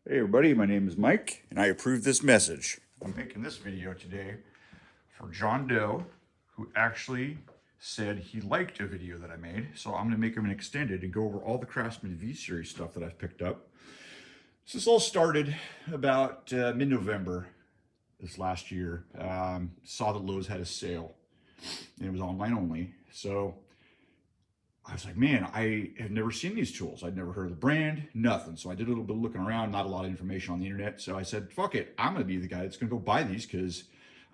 Hey everybody, my name is Mike and I approve this message. I'm making this video today for John Doe, who actually said he liked a video that I made. So I'm gonna make him an extended and go over all the Craftsman V Series stuff that I've picked up. So this all started about mid-November this last year. Saw that Lowe's had a sale and it was online only. So I was like, man, I have never seen these tools. I'd never heard of the brand, nothing. So I did a little bit of looking around, not a lot of information on the internet. So I said, fuck it, I'm gonna be the guy that's gonna go buy these because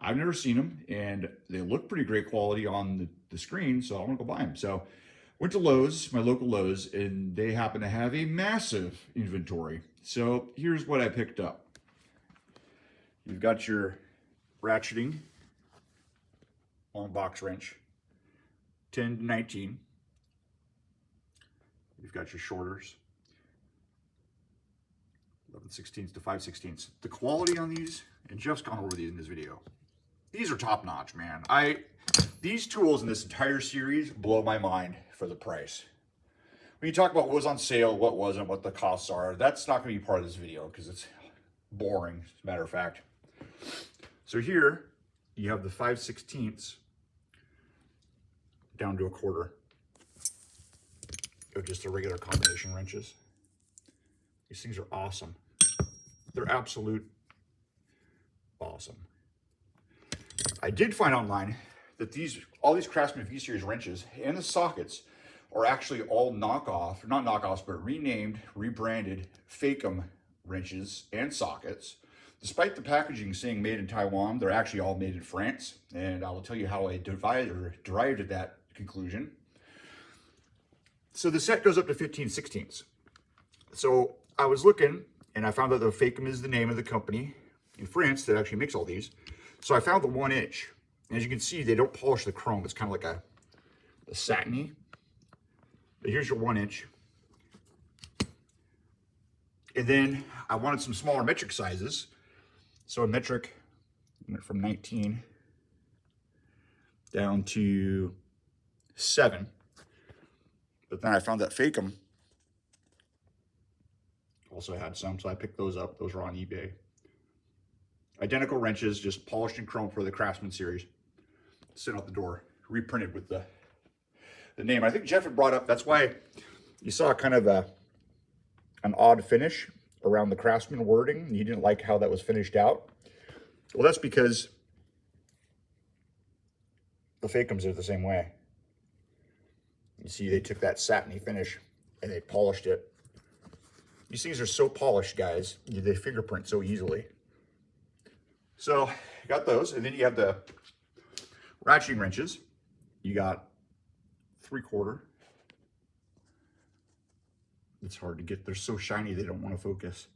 I've never seen them and they look pretty great quality on the screen. So I want to go buy them. So went to Lowe's, my local Lowe's, and they happen to have a massive inventory. So here's what I picked up. You've got your ratcheting long box wrench, 10 to 19. You've got your shorters, 11/16 to 5/16. The quality on these, and Jeff's gone over these in this video, these are top notch, man. These tools in this entire series blow my mind for the price. When you talk about what was on sale, what wasn't, what the costs are, that's not going to be part of this video because it's boring, as a matter of fact. So here you have the 5/16 down to a quarter of just the regular combination wrenches. These things are awesome. They're absolute awesome. I did find online that all these Craftsman V Series wrenches and the sockets are actually all knockoff, not knockoffs, but renamed, rebranded Fakem wrenches and sockets. Despite the packaging saying made in Taiwan, they're actually all made in France. And I will tell you how I derived at that conclusion. So the set goes up to 15/16. So I was looking and I found out that Fakem is the name of the company in France that actually makes all these. So I found the 1-inch. And as you can see, they don't polish the chrome. It's kind of like a satiny. But here's your 1-inch. And then I wanted some smaller metric sizes. So a metric from 19 down to 7. But then I found that Fakem also had some, so I picked those up. Those were on eBay. Identical wrenches, just polished in chrome for the Craftsman series. Sent out the door, reprinted with the name. I think Jeff had brought up, that's why you saw kind of an odd finish around the Craftsman wording. You didn't like how that was finished out. Well, that's because the Fakems are the same way. You see, they took that satiny finish and they polished it. These things are so polished, guys. They fingerprint so easily. So, you got those. And then you have the ratcheting wrenches. You got 3/4. It's hard to get. They're so shiny, they don't want to focus.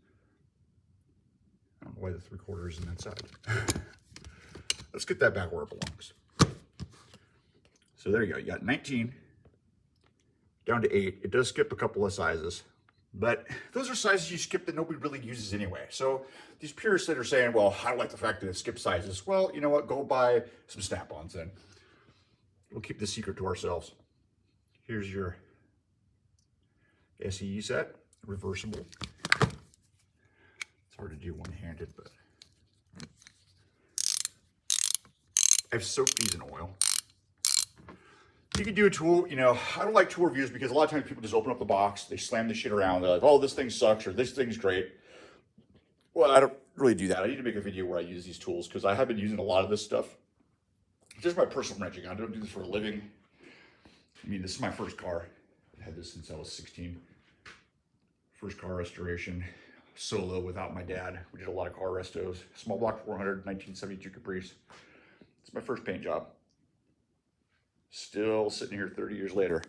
I don't know why the 3/4 is in that side. Let's get that back where it belongs. So there you go. You got 19 down to 8. It does skip a couple of sizes, but those are sizes you skip that nobody really uses anyway. So these purists that are saying, well, I don't like the fact that it skips sizes. Well, you know what? Go buy some snap-ons then. We'll keep the secret to ourselves. Here's your SEE set, reversible. It's hard to do one-handed, but I've soaked these in oil. You can do a tool, you know, I don't like tool reviews because a lot of times people just open up the box, they slam the shit around, they're like, oh, this thing sucks or this thing's great. Well, I don't really do that. I need to make a video where I use these tools because I have been using a lot of this stuff. It's just my personal wrenching. I don't do this for a living. I mean, this is my first car. I've had this since I was 16. First car restoration, solo without my dad. We did a lot of car restos. Small block 400, 1972 Caprice. It's my first paint job. Still sitting here 30 years later.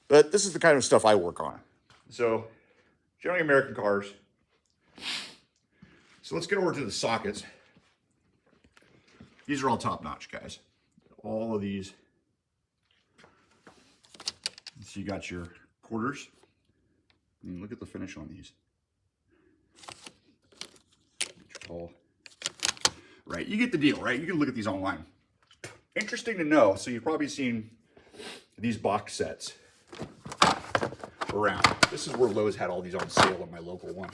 But this is the kind of stuff I work on. So, generally American cars. So let's get over to the sockets. These are all top notch, guys. All of these. So you got your quarters. I mean, look at the finish on these. Right, you get the deal, right? You can look at these online. Interesting to know. So you've probably seen these box sets around. This is where Lowe's had all these on sale in my local one.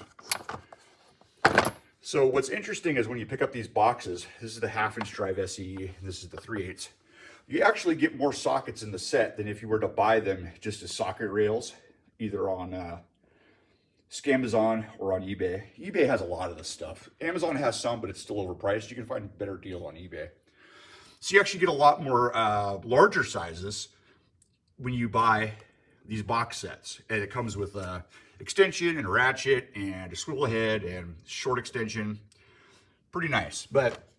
So what's interesting is when you pick up these boxes, this is the 1/2-inch drive SE, and this is the 3/8. You actually get more sockets in the set than if you were to buy them just as socket rails, either on Scamazon or on eBay. eBay has a lot of this stuff. Amazon has some, but it's still overpriced. You can find a better deal on eBay. So you actually get a lot more larger sizes when you buy these box sets. And it comes with a extension and a ratchet and a swivel head and short extension. Pretty nice. But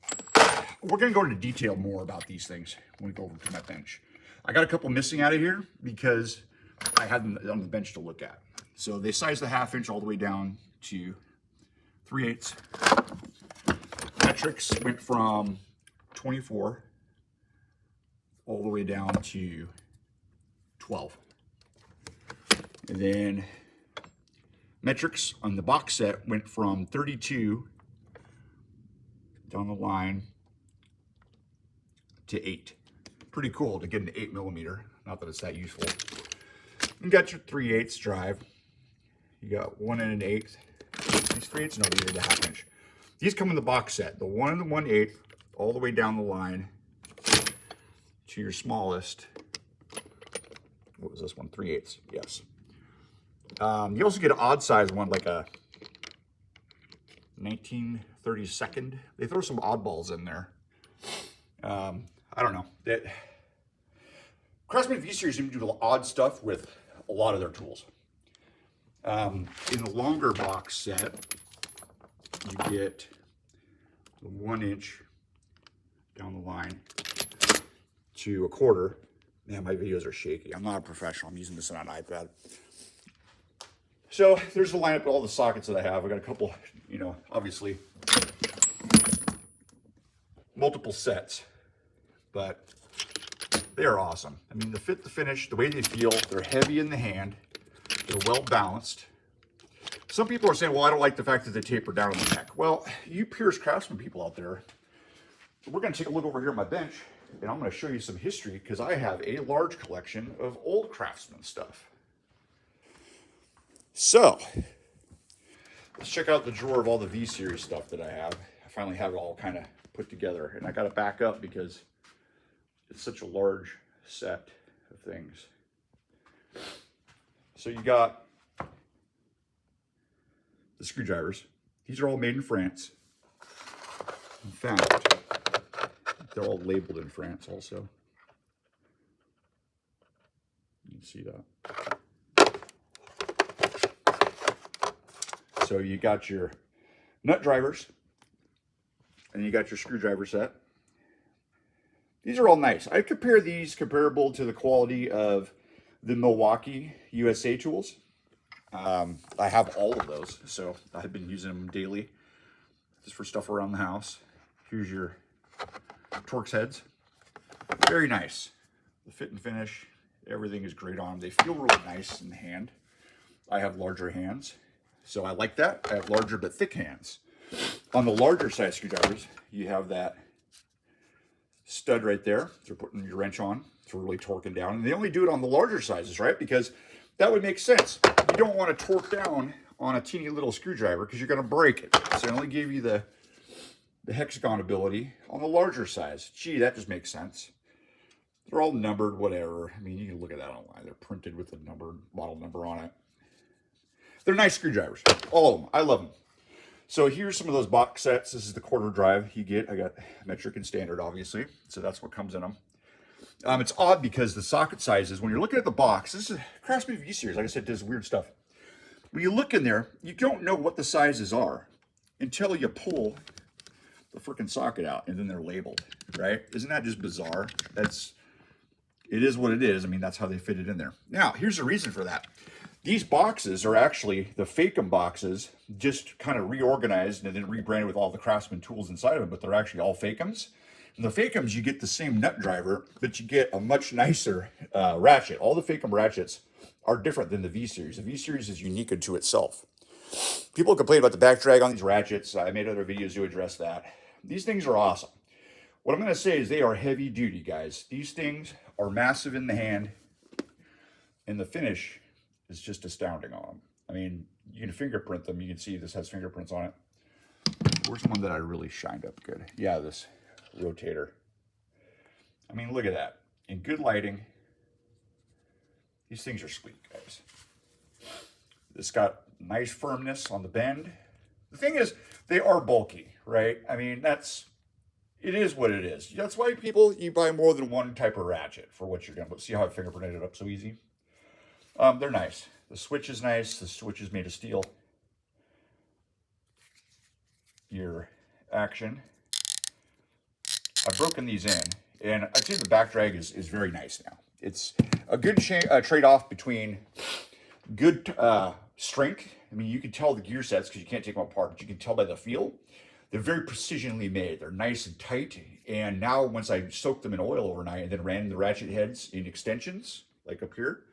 we're going to go into detail more about these things when we go over to my bench. I got a couple missing out of here because I had them on the bench to look at. So they sized the 1/2-inch all the way down to 3/8. Metrics went from 24 all the way down to 12. And then metrics on the box set went from 32 down the line to 8. Pretty cool to get an 8mm. Not that it's that useful. You got your 3/8 drive. You got 1 and an 1/8. These 3/8, no, these are the 1/2-inch. These come in the box set. The 1 and the 1/8, all the way down the line to your smallest. What was this one? 3/8. Yes. You also get an odd size one, like a 1932nd. They throw some oddballs in there. I don't know. Craftsman V Series seems to do odd stuff with a lot of their tools. In the longer box set, you get the 1-inch down the line to a 1/4. Man, my videos are shaky. I'm not a professional. I'm using this on an iPad. So there's the lineup of all the sockets that I have. I got a couple, you know, obviously multiple sets, but they are awesome. I mean, the fit, the finish, the way they feel, they're heavy in the hand, they're well balanced. Some people are saying, well, I don't like the fact that they taper down on the neck. Well, you Pierce Craftsman people out there, we're going to take a look over here at my bench, and I'm going to show you some history because I have a large collection of old Craftsman stuff. So, let's check out the drawer of all the V Series stuff that I have. I finally have it all kind of put together, and I got to back up because it's such a large set of things. So you got the screwdrivers. These are all made in France. In fact, they're all labeled in France also. You can see that. So you got your nut drivers, and you got your screwdriver set. These are all nice. I compare these comparable to the quality of the Milwaukee USA tools. I have all of those, so I've been using them daily just for stuff around the house. Here's your Torx heads. Very nice. The fit and finish, everything is great on them. They feel really nice in the hand. I have larger hands, so I like that. I have larger but thick hands. On the larger size screwdrivers, you have that stud right there for putting your wrench on for really torquing down. And they only do it on the larger sizes, right? Because that would make sense. You don't want to torque down on a teeny little screwdriver because you're going to break it. So they only give you the hexagon ability on the larger size. Gee, that just makes sense. They're all numbered, whatever. I mean, you can look at that online. They're printed with the model number on it. They're nice screwdrivers. All of them. I love them. So here's some of those box sets. This is the 1/4 drive you get. I got metric and standard, obviously. So that's what comes in them. It's odd because the socket sizes, when you're looking at the box, this is Craftsman V Series. Like I said, does weird stuff. When you look in there, you don't know what the sizes are until you pull the freaking socket out, and then they're labeled, right? Isn't that just bizarre? It is what it is. I mean, that's how they fit it in there. Now, here's the reason for that. These boxes are actually the Fakem boxes, just kind of reorganized and then rebranded with all the Craftsman tools inside of them, but they're actually all Fakems. And the Fakems, you get the same nut driver, but you get a much nicer ratchet. All the Fakem ratchets are different than the V Series. The V Series is unique unto itself. People complain about the back drag on these ratchets. I made other videos to address that. These things are awesome. What I'm going to say is they are heavy duty, guys. These things are massive in the hand, and the finish is just astounding on them. I mean, you can fingerprint them. You can see this has fingerprints on it. Where's one that I really shined up good? Yeah, this rotator. I mean, look at that. In good lighting, these things are sweet, guys. It's got nice firmness on the bend. The thing is, they are bulky, right? I mean, it is what it is. That's why you buy more than one type of ratchet for what you're doing. But see how I fingerprinted it up so easy? They're nice. The switch is nice. The switch is made of steel. Your action. I've broken these in, and I'd say the back drag is very nice now. It's a good trade-off between good strength. I mean, you can tell the gear sets because you can't take them apart, but you can tell by the feel. They're very precisionally made. They're nice and tight. And now once I soaked them in oil overnight and then ran the ratchet heads in extensions, like up here,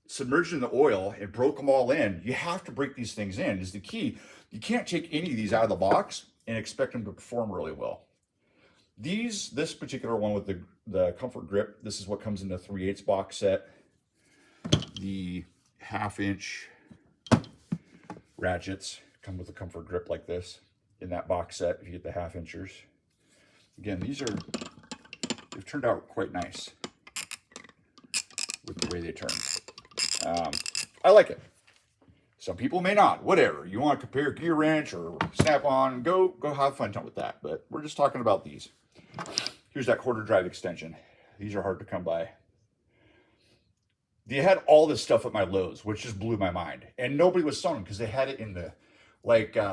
submerged in the oil and broke them all in. You have to break these things in is the key. You can't take any of these out of the box and expect them to perform really well. This particular one with the comfort grip, this is what comes in the 3/8 box set. The 1/2-inch ratchets come with a comfort grip like this in that box set if you get the 1/2-inchers. Again, they've turned out quite nice with the way they turn. I like it. Some people may not. Whatever. You want to compare gear wrench or snap-on, go have fun with that. But we're just talking about these. Here's that quarter drive extension. These are hard to come by. They had all this stuff at my Lowe's, which just blew my mind. And nobody was selling because they had it in the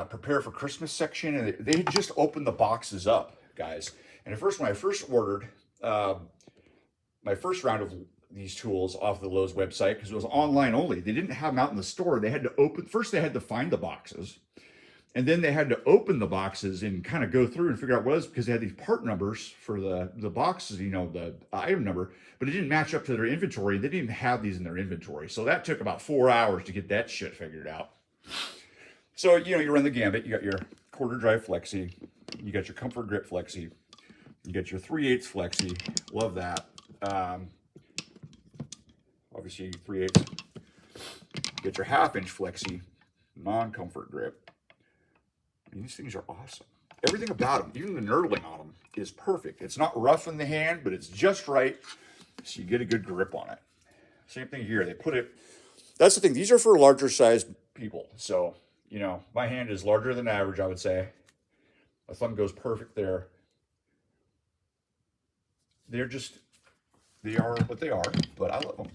prepare for Christmas section, and they had just opened the boxes up, guys. And at first, when I first ordered my first round of these tools off the Lowe's website, because it was online only, they didn't have them out in the store. They had to first they had to find the boxes, and then they had to open the boxes and kind of go through and figure out what it was, because they had these part numbers for the boxes, the item number, but it didn't match up to their inventory. They didn't even have these in their inventory. So that took about 4 hours to get that shit figured out. So, you run the gambit. You got your quarter drive flexi. You got your comfort grip flexi. You got your 3/8 flexi. Love that. Obviously, 3/8. You get your 1/2-inch flexi, non-comfort grip. I mean, these things are awesome. Everything about them, even the knurling on them, is perfect. It's not rough in the hand, but it's just right, so you get a good grip on it. Same thing here. They put it... That's the thing. These are for larger sized people. So, my hand is larger than average, I would say. My thumb goes perfect there. They are what they are, but I love them.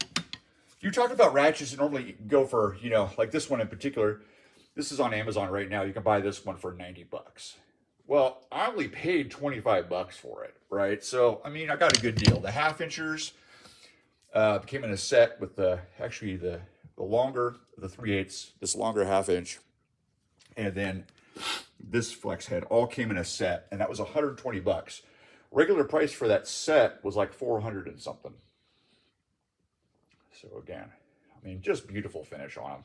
You talk about ratchets, and normally you can go for, like this one in particular. This is on Amazon right now. You can buy this one for $90. Well, I only paid $25 for it, right? So, I mean, I got a good deal. The 1/2-inchers came in a set with the longer, the 3/8, this longer 1/2-inch, and then this flex head all came in a set, and that was $120. Regular price for that set was like $400 and something. So again, I mean, just beautiful finish on them.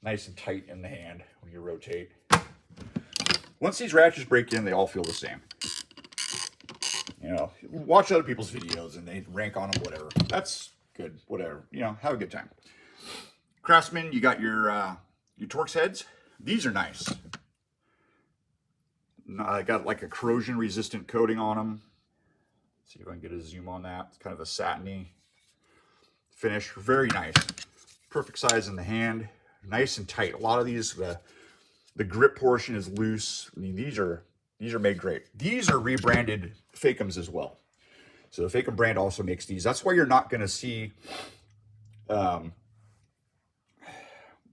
Nice and tight in the hand when you rotate. Once these ratchets break in, they all feel the same. Watch other people's videos and they rank on them, whatever. That's good, whatever. Have a good time. Craftsman, you got your Torx heads. These are nice. I got like a corrosion resistant coating on them. See if I can get a zoom on that. It's kind of a satiny finish. Very nice. Perfect size in the hand. Nice and tight. A lot of these, the grip portion is loose. I mean, these are made great. These are rebranded Fakems as well. So the Fakem brand also makes these. That's why you're not going to see...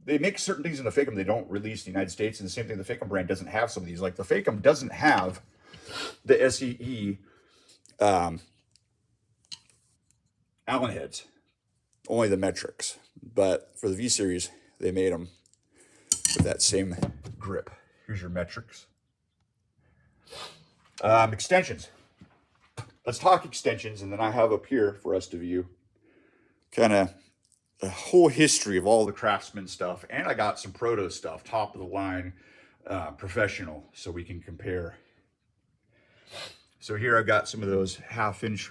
they make certain things in the Fakem they don't release in the United States, and the same thing, the Fakem brand doesn't have some of these. Like the Fakem doesn't have the SEE Allen heads, only the metrics. But for the V Series, they made them with that same grip. Here's your metrics. Extensions. Let's talk extensions, and then I have up here for us to view kind of the whole history of all the Craftsman stuff, and I got some proto stuff, top of the line, professional, so we can compare. So here I've got some of those 1/2-inch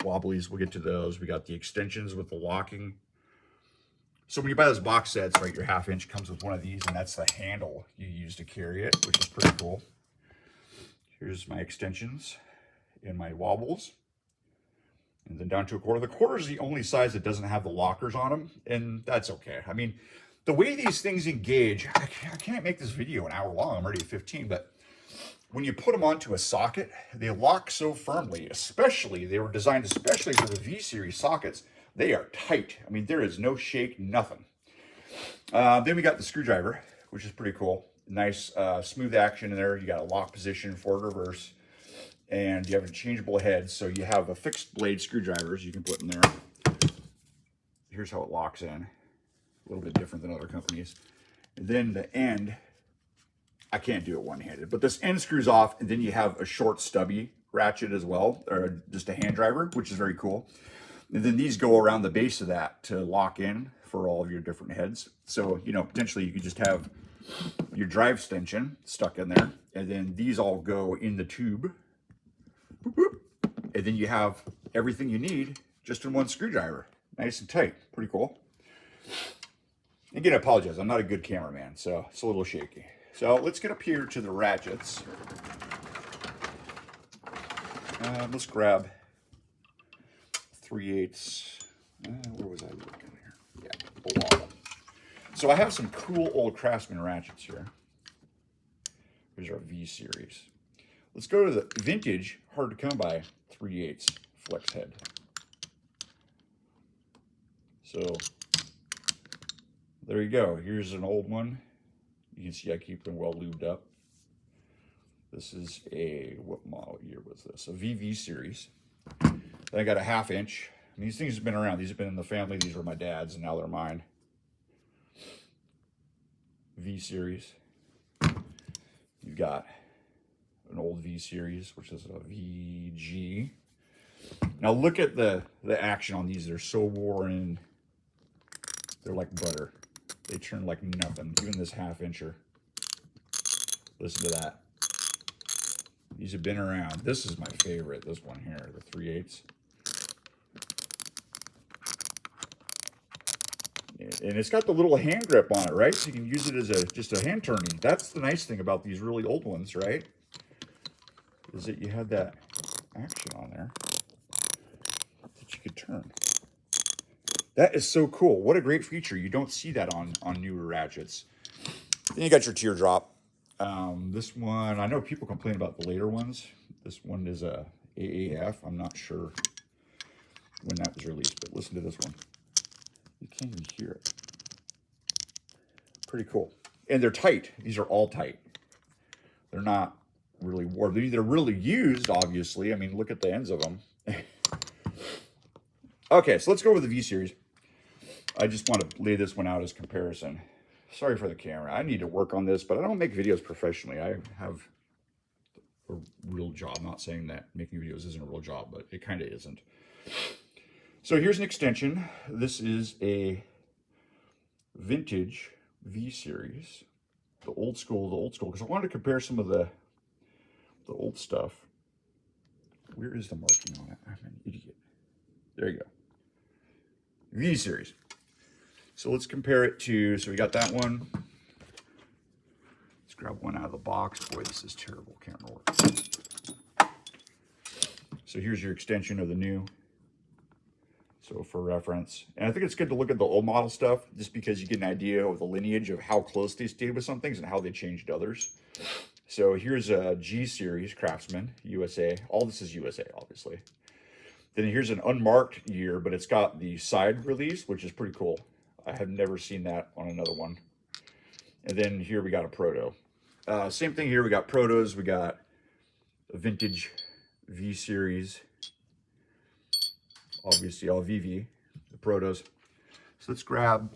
wobblies. We'll get to those. We got the extensions with the locking. So when you buy those box sets, right, your 1/2-inch comes with one of these, and that's the handle you use to carry it, which is pretty cool. Here's my extensions and my wobbles. And then down to a quarter. The quarter is the only size that doesn't have the lockers on them, and that's okay. I mean, the way these things engage, I can't make this video an hour long. I'm already at 15, but when you put them onto a socket, they lock so firmly, especially, they were designed especially for the V Series sockets. They are tight. I mean, there is no shake, nothing. Then we got the screwdriver, which is pretty cool. Nice smooth action in there. You got a lock position, forward, reverse, and you have interchangeable heads. So you have a fixed blade screwdrivers you can put in there. Here's how it locks in. A little bit different than other companies. And then the end, I can't do it one-handed, but this end screws off, and then you have a short stubby ratchet as well, or just a hand driver, which is very cool. And then these go around the base of that to lock in for all of your different heads. So, you know, potentially you could just have your drive extension stuck in there, and then these all go in the tube. Boop, boop. And then you have everything you need just in one screwdriver. Nice and tight. Pretty cool. Again, I apologize. I'm not a good cameraman, so it's a little shaky. So let's get up here to the ratchets. Let's grab 3/8. Where was I looking here? Yeah, a wobble. So I have some cool old Craftsman ratchets here. Here's our V Series. Let's go to the vintage, hard to come by 3/8 flex head. So there you go. Here's an old one. You can see I keep them well lubed up. This is a, what model year was this? A VV Series. Then I got a 1/2 inch. I mean, these things have been around. These have been in the family. These were my dad's, and now they're mine. V Series. You've got an old V Series, which is a VG. Now look at the action on these. They're so worn. They're like butter. They turn like nothing. Even this 1/2 incher. Listen to that. These have been around. This is my favorite. This one here, the 3/8. And it's got the little hand grip on it, right? So you can use it as just a hand turning. That's the nice thing about these really old ones, right? Is that you had that action on there that you could turn. That is so cool. What a great feature. You don't see that on newer ratchets. Then you got your teardrop. This one, I know people complain about the later ones. This one is a AAF. I'm not sure when that was released, but listen to this one. You can't even hear it. Pretty cool. And they're tight. These are all tight. They're not really worn. They're really used, obviously. I mean, look at the ends of them. Okay, so let's go over the V Series. I just want to lay this one out as comparison. Sorry for the camera. I need to work on this, but I don't make videos professionally. I have a real job. I'm not saying that making videos isn't a real job, but it kind of isn't. So here's an extension. This is a vintage V Series, the old school, because I wanted to compare some of the old stuff. Where is the marking on it? I'm an idiot. There you go. V Series. So let's compare it to, so we got that one. Let's grab one out of the box. Boy, this is terrible camera work. So here's your extension of the new. So for reference, and I think it's good to look at the old model stuff just because you get an idea of the lineage of how close they stayed with some things and how they changed others. So here's a G Series Craftsman, USA. All this is USA, obviously. Then here's an unmarked year, but it's got the side release, which is pretty cool. I have never seen that on another one. And then here we got a proto. Same thing here. We got protos. We got a vintage V Series. Obviously all VV, the protos. So let's grab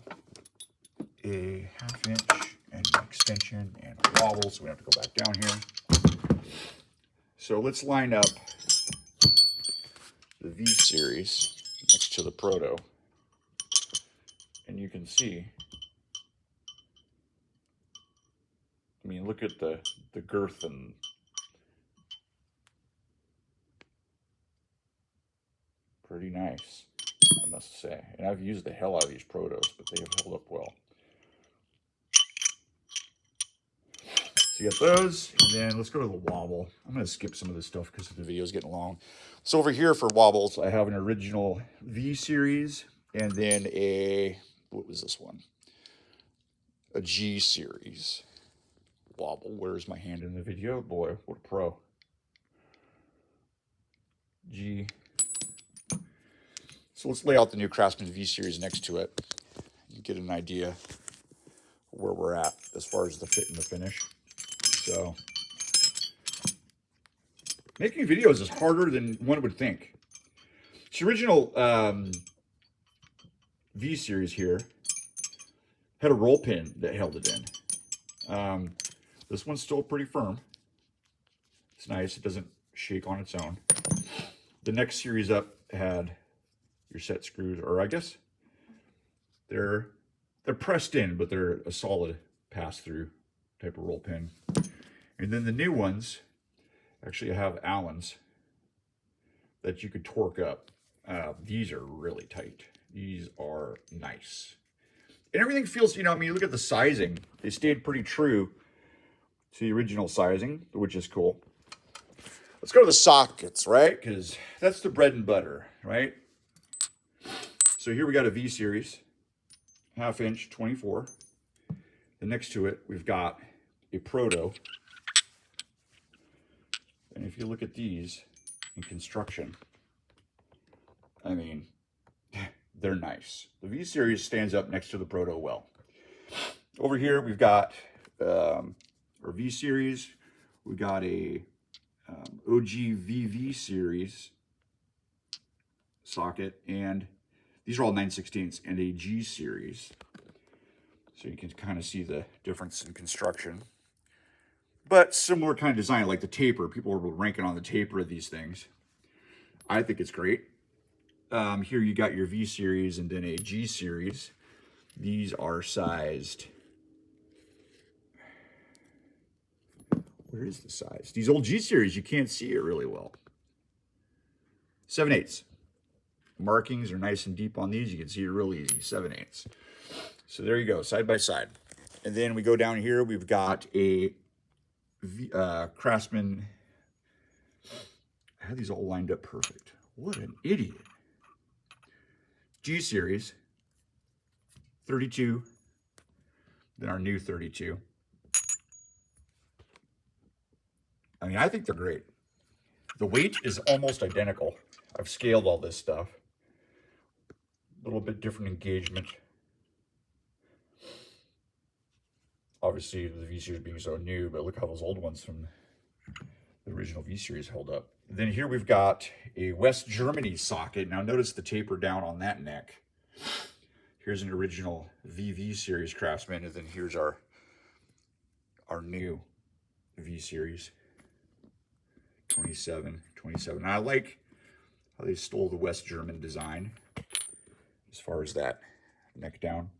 a 1/2 inch and an extension and a wobble, so we have to go back down here. So let's line up the V Series next to the proto. And you can see, I mean, look at the girth and pretty nice, I must say. And I've used the hell out of these protos, but they have held up well. So you got those, and then let's go to the wobble. I'm going to skip some of this stuff because the video is getting long. So over here for wobbles, I have an original V Series, and then what was this one? A G Series wobble. Where's my hand in the video? Boy, what a pro. G. So let's lay out the new Craftsman V Series next to it. You get an idea where we're at as far as the fit and the finish. So making videos is harder than one would think. This original V Series here had a roll pin that held it in. This one's still pretty firm. It's nice. It doesn't shake on its own. The next series up had your set screws, or I guess they're pressed in, but they're a solid pass-through type of roll pin. And then the new ones actually have Allens that you could torque up. These are really tight. These are nice. And everything feels, you know, I mean, look at the sizing. They stayed pretty true to the original sizing, which is cool. Let's go to the sockets, right? Because that's the bread and butter, right? So here we got a V Series, 1/2 inch, 24. Then next to it, we've got a Proto. And if you look at these in construction, I mean, they're nice. The V Series stands up next to the Proto well. Over here, we've got our V Series. We got a OG VV Series socket, and these are all 9/16 and a G Series. So you can kind of see the difference in construction. But similar kind of design, like the taper. People are ranking on the taper of these things. I think it's great. Here you got your V Series and then a G Series. These are sized. Where is the size? These old G Series, you can't see it really well. 7/8. Markings are nice and deep on these. You can see it real easy. 7/8. So there you go, side by side. And then we go down here. We've got a Craftsman. I had these all lined up perfect. What an idiot. G Series, 32, then our new 32. I mean, I think they're great. The weight is almost identical. I've scaled all this stuff. A little bit different engagement. Obviously, the V Series being so new, but look how those old ones from the original V Series held up. Then here we've got a West Germany socket. Now notice the taper down on that neck. Here's an original VV Series Craftsman, and then here's our new V Series 27. And I like how they stole the West German design as far as that neck down.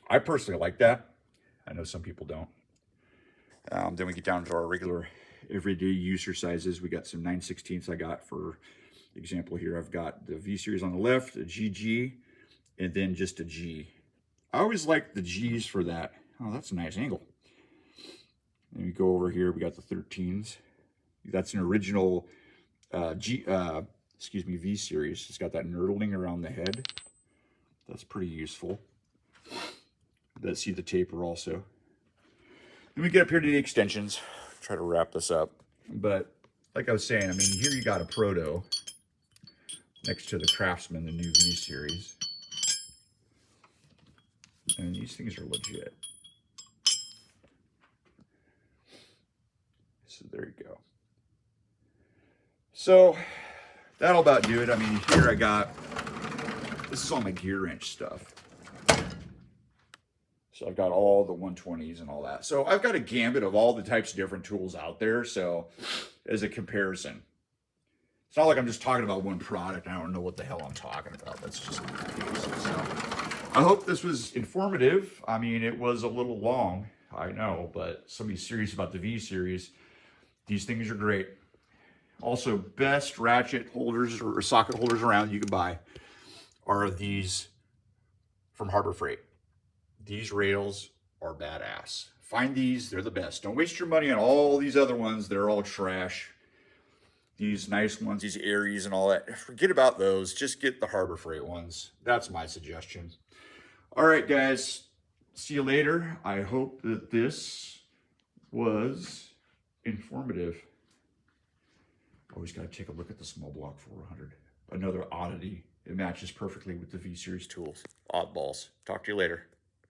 I personally like that. I know some people don't. Then we get down to our regular everyday user sizes. We got some 9/16 I got for example here. I've got the V Series on the left, a GG, and then just a G. I always like the G's for that. Oh, that's a nice angle. Then we go over here, we got the 13s. That's an original V Series. It's got that nurdling around the head. That's pretty useful. Let's see the taper also. Then we get up here to the extensions. Try to wrap this up. But like I was saying, I mean, here you got a Proto next to the Craftsman, the new V Series. And these things are legit. So there you go. So that'll about do it. I mean, here I got, this is all my gear wrench stuff. So I've got all the 120s and all that. So I've got a gambit of all the types of different tools out there. So as a comparison, it's not like I'm just talking about one product. I don't know what the hell I'm talking about. That's just the case. So I hope this was informative. I mean, it was a little long, I know, but somebody's serious about the V Series. These things are great. Also, best ratchet holders or socket holders around you can buy are these from Harbor Freight. These rails are badass. Find these, they're the best. Don't waste your money on all these other ones. They're all trash. These nice ones, these Aries and all that, forget about those. Just get the Harbor Freight ones. That's my suggestion. All right, guys, see you later. I hope that this was informative. Always got to take a look at the small block 400. Another oddity. It matches perfectly with the V Series tools. Oddballs. Talk to you later.